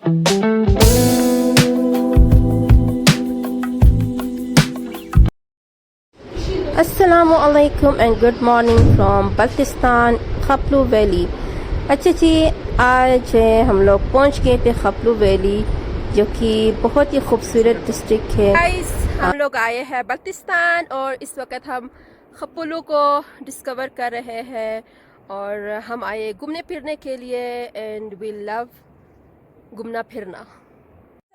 अस्सलामु अलैकुम and good morning from Pakistan Khaplu valley. अच्छा जी, आज हम लोग पहुंच गए थे खपलू वैली, जो कि बहुत ही खूबसूरत डिस्ट्रिक्ट है। गाइस, हम लोग आए हैं पाकिस्तान और इस वक्त हम खपलू को डिस्कवर कर रहे हैं और हम आए घूमने फिरने के लिए एंड वी लव घूमना फिरना।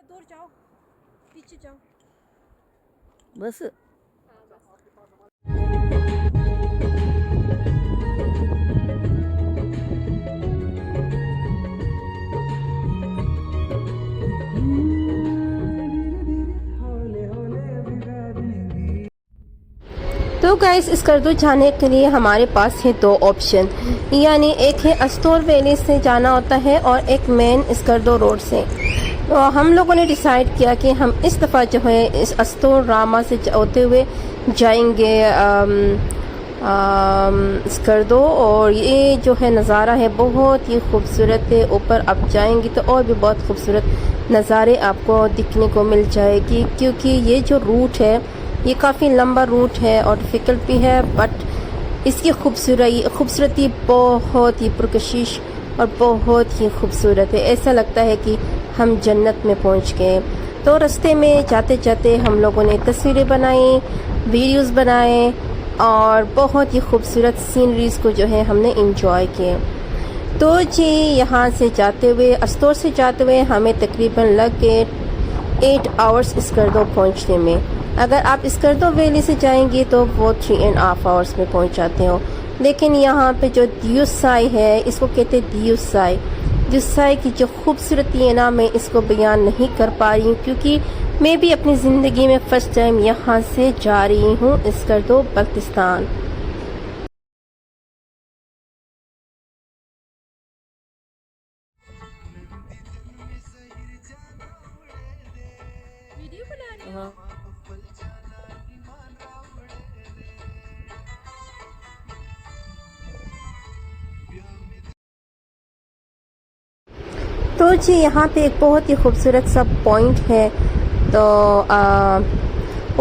दूर जाओ, पीछे जाओ बस। तो गाइस, स्कर्दू जाने के लिए हमारे पास है दो ऑप्शन, यानी एक है अस्तोर वैली से जाना होता है और एक मेन स्कर्दो रोड से। तो हम लोगों ने डिसाइड किया कि हम इस दफ़ा जो है इस अस्तोर रामा से होते हुए जाएंगे स्कर्दो। और ये जो है नज़ारा है बहुत ही खूबसूरत है। ऊपर आप जाएंगी तो और भी बहुत खूबसूरत नज़ारे आपको दिखने को मिल जाएगी, क्योंकि ये जो रूट है ये काफ़ी लंबा रूट है और डिफ़िकल्ट भी है, बट इसकी खूबसूरती बहुत ही पुरकशिश और बहुत ही खूबसूरत है। ऐसा लगता है कि हम जन्नत में पहुंच गए। तो रास्ते में जाते जाते हम लोगों ने तस्वीरें बनाई, वीडियोस बनाए और बहुत ही खूबसूरत सीनरीज़ को जो है हमने इंजॉय किए। तो जी, यहाँ से जाते हुए अस्तोर से जाते हुए हमें तकरीबन लग गए 8 आवर्स स्कर्दो पहुँचने में। अगर आप स्कर्दो वैली से जाएंगे तो वो 3.5 आवर्स में पहुंच जाते हो। लेकिन यहाँ पे जो दियुसाई है, इसको कहते हैं दियुसाई। दियुसाई की जो खूबसूरती है ना, मैं इसको बयान नहीं कर पा रही हूँ, क्योंकि मैं भी अपनी ज़िंदगी में फ़र्स्ट टाइम यहाँ से जा रही हूँ स्कर्दो पाकिस्तान। वीडियो बना रही हूँ। तो जी, यहाँ पे एक बहुत ही खूबसूरत सा पॉइंट है। तो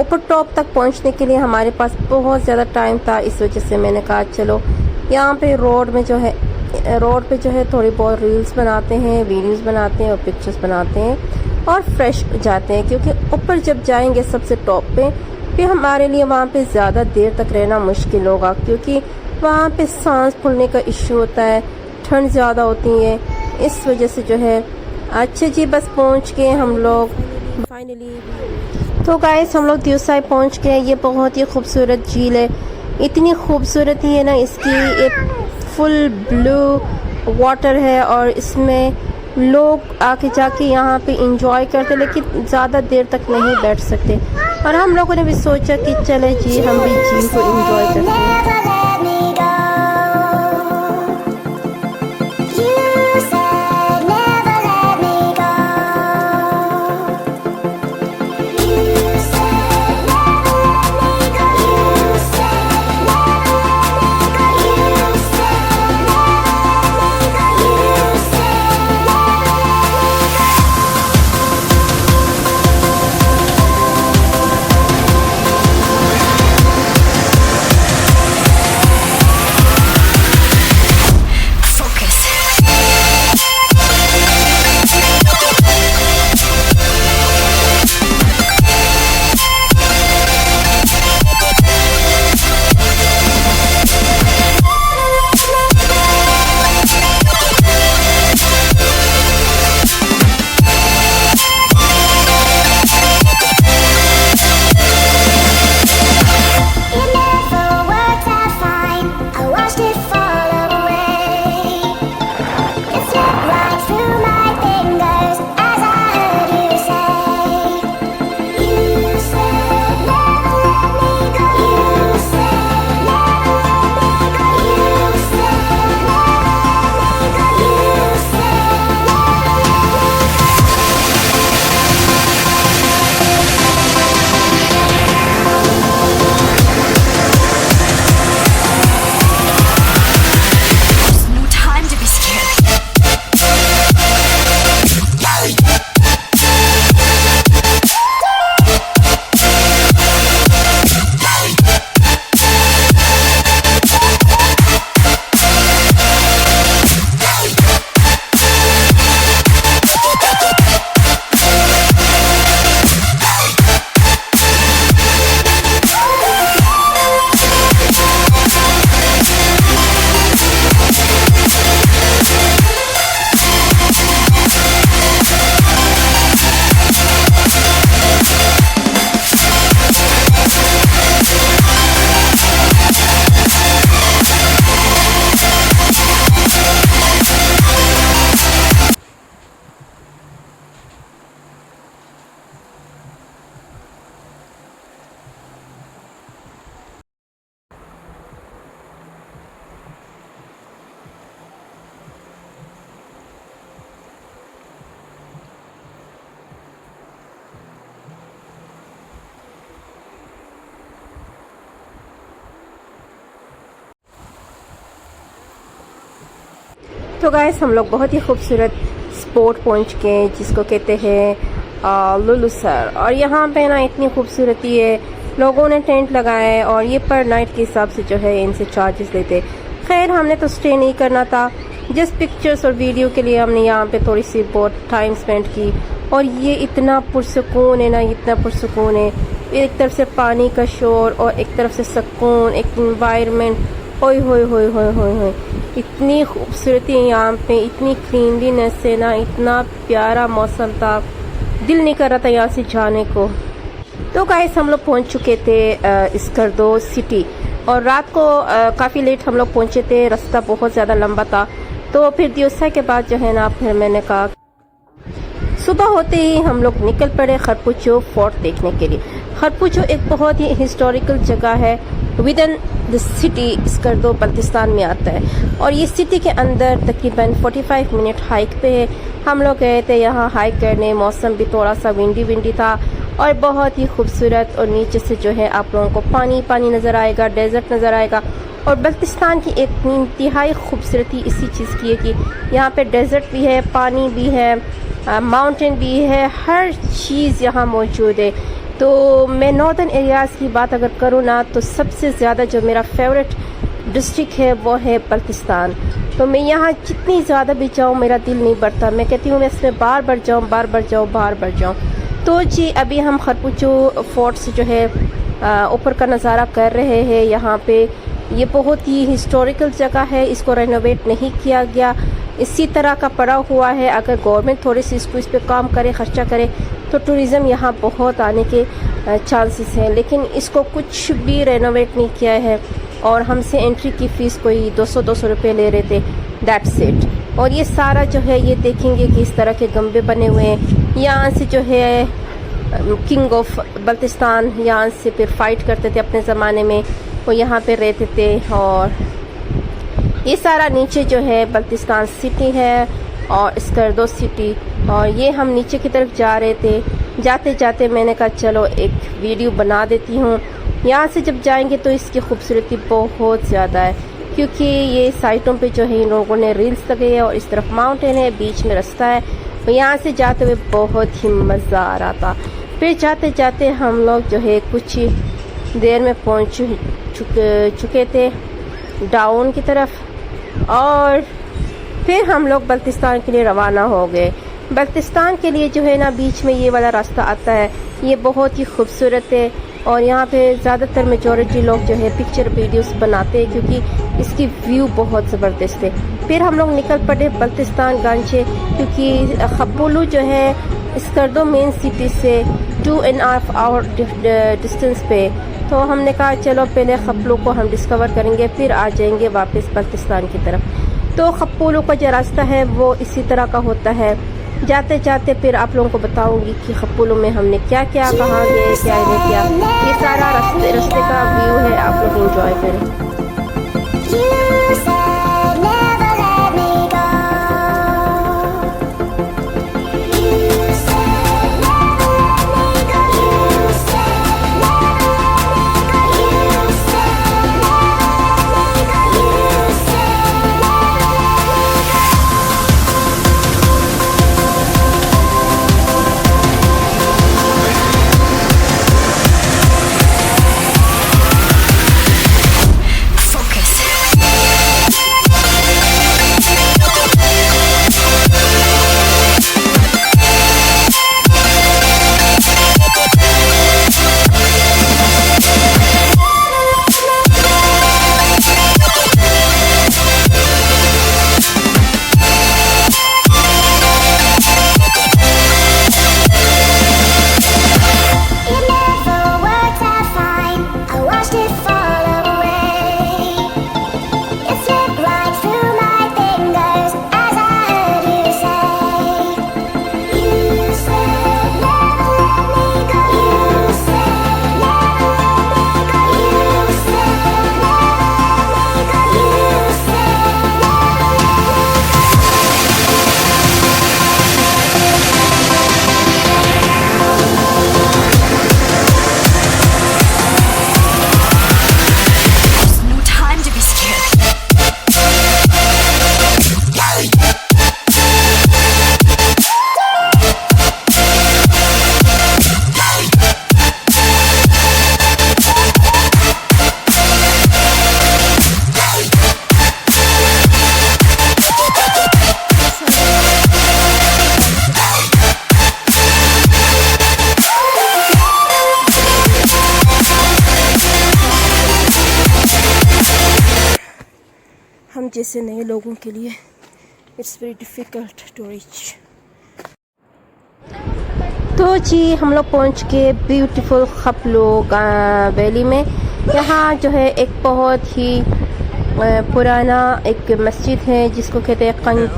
ऊपर टॉप तक पहुँचने के लिए हमारे पास बहुत ज़्यादा टाइम था, इस वजह से मैंने कहा चलो यहाँ पे रोड पे जो है थोड़ी बहुत रील्स बनाते हैं, वीडियोस बनाते हैं और पिक्चर्स बनाते हैं और फ्रेश जाते हैं, क्योंकि ऊपर जब जाएंगे सबसे टॉप पे फिर हमारे लिए वहाँ पे ज़्यादा देर तक रहना मुश्किल होगा, क्योंकि वहाँ पे सांस फूलने का इश्यू होता है, ठंड ज़्यादा होती है, इस वजह से जो है। अच्छा जी, बस पहुंच गए हम लोग फाइनली। तो गाइस, हम लोग दियुसाई पहुंच गए। ये बहुत ही खूबसूरत झील है, इतनी खूबसूरती है ना इसकी। एक फुल ब्लू वाटर है और इसमें लोग आके जाके यहाँ पे इंजॉय करते, लेकिन ज़्यादा देर तक नहीं बैठ सकते। और हम लोगों ने भी सोचा कि चले जी, हम भी झील को इंजॉय करते हैं। तो गाइस हम लोग बहुत ही खूबसूरत स्पॉट पहुंच गए जिसको कहते हैं लुलुसर। और यहाँ पे ना इतनी खूबसूरती है, लोगों ने टेंट लगाए और ये पर नाइट के हिसाब से जो है इनसे चार्जेस लेते। खैर हमने तो स्टे नहीं करना था, जस्ट पिक्चर्स और वीडियो के लिए हमने यहाँ पे थोड़ी सी बहुत टाइम स्पेंड की। और ये इतना पुरसुकून है ना, इतना पुरसुकून है। एक तरफ से पानी का शोर और एक तरफ से सुकून, एक एनवायरनमेंट। ओए होए होए होए होए होए, इतनी खूबसूरती है यहाँ पे, इतनी क्लीनलीनेस है ना, इतना प्यारा मौसम था, दिल नहीं कर रहा था यहाँ से जाने को। तो गाइस हम लोग पहुँच चुके थे स्कर्दो सिटी और रात को काफ़ी लेट हम लोग पहुँचे थे, रास्ता बहुत ज़्यादा लंबा था। तो फिर दियोसा के बाद जो है ना फिर मैंने कहा सुबह होते ही हम लोग निकल पड़े खरपुचो फोर्ट देखने के लिए। खरपुचो एक बहुत ही हिस्टोरिकल जगह है, within the city Skardu Baltistan में आता है। और ये सिटी के अंदर तकरीबन 45 मिनट हाइक पे है। हम लोग गए थे यहाँ हाइक करने, मौसम भी थोड़ा सा विंडी विंडी था और बहुत ही खूबसूरत। और नीचे से जो है आप लोगों को पानी पानी नज़र आएगा, डेजर्ट नज़र आएगा। और बल्तिस्तान की एक इंतहाई खूबसूरती इसी चीज़ की है कि यहाँ पे डेजर्ट भी है, पानी भी है, माउंटेन भी है, हर चीज़ यहाँ मौजूद है। तो मैं नॉर्दर्न एरियाज़ की बात अगर करूँ ना तो सबसे ज़्यादा जो मेरा फेवरेट डिस्ट्रिक्ट है वो है बल्तिस्तान। तो मैं यहाँ जितनी ज़्यादा भी जाऊँ मेरा दिल नहीं भरता, मैं कहती हूँ मैं इसमें बार बार जाऊँ, बार बार जाऊँ, बार बार जाऊँ। तो जी अभी हम खरपुचो फोर्ट से जो है ऊपर का नज़ारा कर रहे हैं। यहाँ पे ये बहुत ही हिस्टोरिकल जगह है, इसको रेनोवेट नहीं किया गया, इसी तरह का पड़ा हुआ है। अगर गवर्नमेंट थोड़ी सी इसको इस पर काम करे, खर्चा करे तो टूरिज़्म यहाँ बहुत आने के चांसेस हैं। लेकिन इसको कुछ भी रेनोवेट नहीं किया है और हमसे एंट्री की फ़ीस कोई 200 रुपये ले रहे थे, दैट्स इट। और ये सारा जो है ये देखेंगे कि इस तरह के गंबे बने हुए हैं। यहाँ से जो है किंग ऑफ बल्तिस्तान यहाँ से फिर फाइट करते थे अपने ज़माने में, वो यहाँ पे रहते थे। और ये सारा नीचे जो है बल्तिस्तान सिटी है और स्कर्दो सिटी। और ये हम नीचे की तरफ जा रहे थे, जाते जाते मैंने कहा चलो एक वीडियो बना देती हूँ। यहाँ से जब जाएंगे तो इसकी खूबसूरती बहुत ज़्यादा है, क्योंकि ये साइटों पे जो है इन लोगों ने रील्स लगे है और इस तरफ माउंटेन है, बीच में रास्ता है। तो यहाँ से जाते हुए बहुत ही मज़ा आ रहा था। फिर जाते जाते हम लोग जो है कुछ ही देर में पहुँच चुके थे डाउन की तरफ। और फिर हम लोग बल्तिस्तान के लिए रवाना हो गए। बल्तिस्तान के लिए जो है ना बीच में ये वाला रास्ता आता है, ये बहुत ही खूबसूरत है। और यहाँ पे ज़्यादातर मेजॉरिटी लोग जो है पिक्चर वीडियोस बनाते हैं क्योंकि इसकी व्यू बहुत ज़बरदस्त है। फिर हम लोग निकल पड़े बल्तिस्तान गंज से, क्योंकि खपुलू जो है स्कर्दो मेन सिटी से 2.5 आवर डिस्टेंस पे। तो हमने कहा चलो पहले खपुलू को हम डिस्कवर करेंगे, फिर आ जाएंगे वापस बल्तिस्तान की तरफ। तो खपुलू का जो रास्ता है वो इसी तरह का होता है। जाते जाते फिर आप लोगों को बताऊंगी कि खपुलू में हमने क्या क्या, कहाँ गए, क्या नहीं किया। ये सारा रास्ते का व्यू है, आप लोग एंजॉय करें। जैसे नए लोगों के लिए it's very difficult to reach. तो जी हम लोग पहुँच के ब्यूटीफुल खपलो वैली में। यहाँ जो है एक बहुत ही पुराना एक मस्जिद है जिसको कहते हैं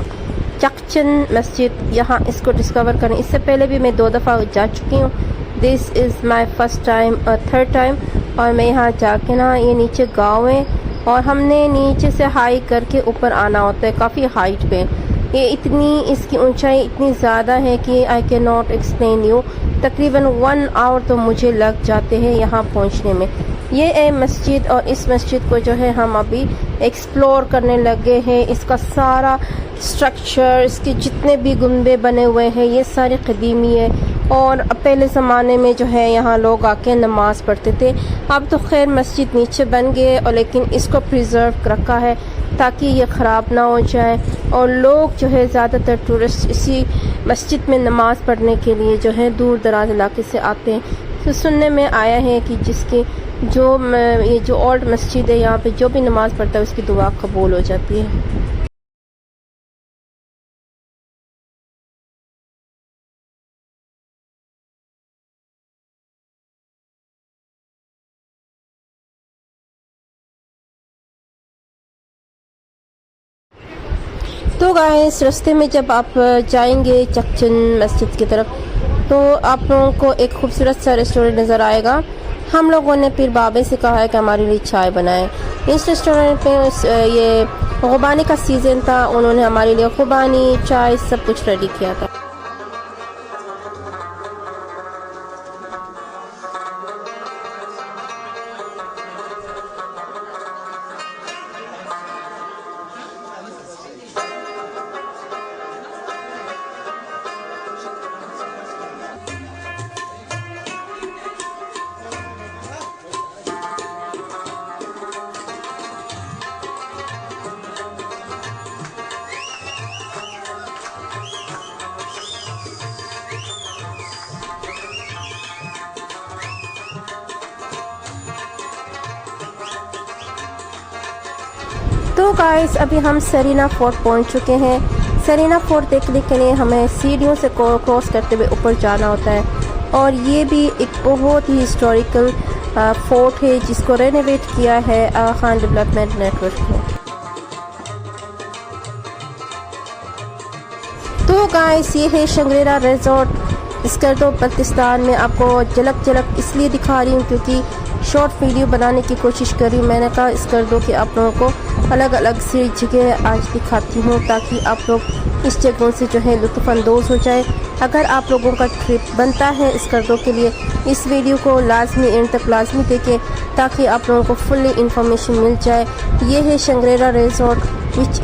चकचन मस्जिद। यहाँ इसको डिस्कवर करें, इससे पहले भी मैं 2 दफ़ा जा चुकी हूँ। This is my first time और थर्ड टाइम। और मैं यहाँ जाके ना, ये नीचे गांव है और हमने नीचे से हाइक करके ऊपर आना होता है, काफ़ी हाइट पे। ये इतनी, इसकी ऊंचाई इतनी ज़्यादा है कि I can not explain you. तकरीबन 1 आवर तो मुझे लग जाते हैं यहाँ पहुँचने में। ये है मस्जिद और इस मस्जिद को जो है हम अभी एक्सप्लोर करने लगे हैं। इसका सारा स्ट्रक्चर, इसके जितने भी गुंबे बने हुए हैं ये सारे कदीमी है और पहले ज़माने में जो है यहाँ लोग आके नमाज़ पढ़ते थे। अब तो खैर मस्जिद नीचे बन गए और लेकिन इसको प्रिजर्व रखा है ताकि ये ख़राब ना हो जाए। और लोग जो है ज़्यादातर टूरिस्ट इसी मस्जिद में नमाज़ पढ़ने के लिए जो है दूर दराज इलाके से आते हैं। तो सुनने में आया है कि जिसकी ये जो ओल्ड मस्जिद है यहाँ पे जो भी नमाज़ पढ़ता है उसकी दुआ कबूल हो जाती है। तो गाइस रास्ते में जब आप जाएंगे चकचन मस्जिद की तरफ तो आप लोगों को एक खूबसूरत सा रेस्टोरेंट नज़र आएगा। हम लोगों ने पीर बाबे से कहा है कि हमारे लिए चाय बनाएं। इस रेस्टोरेंट पे ये खुबानी का सीज़न था, उन्होंने हमारे लिए खुबानी, चाय सब कुछ रेडी किया था। तो गाइस अभी हम सेरिना फोर्ट पहुंच चुके हैं। सेरिना फोर्ट देखने के लिए हमें सीढ़ियों से क्रॉस करते हुए ऊपर जाना होता है और ये भी एक बहुत ही हिस्टोरिकल फोर्ट है जिसको रेनोवेट किया है आगा खान डेवलपमेंट नेटवर्क ने। तो गाइस ये है शंग्रीला रिजॉर्ट स्कर्दो बल्तिस्तान में। आपको झलक इसलिए दिखा रही हूँ क्योंकि शॉर्ट वीडियो बनाने की कोशिश करी। मैंने कहा स्कर्दो के आप लोगों को अलग अलग सी जगह आज दिखाती हूँ ताकि आप लोग इस जगहों से जो है लुत्फ़अंदोज़ हो जाए। अगर आप लोगों का ट्रिप बनता है स्कर्दो के लिए, इस वीडियो को लाजमी एंड तक लाजमी देखें ताकि आप लोगों को फुल्ली इंफॉर्मेशन मिल जाए। ये है शंग्रीला रिजॉर्ट विच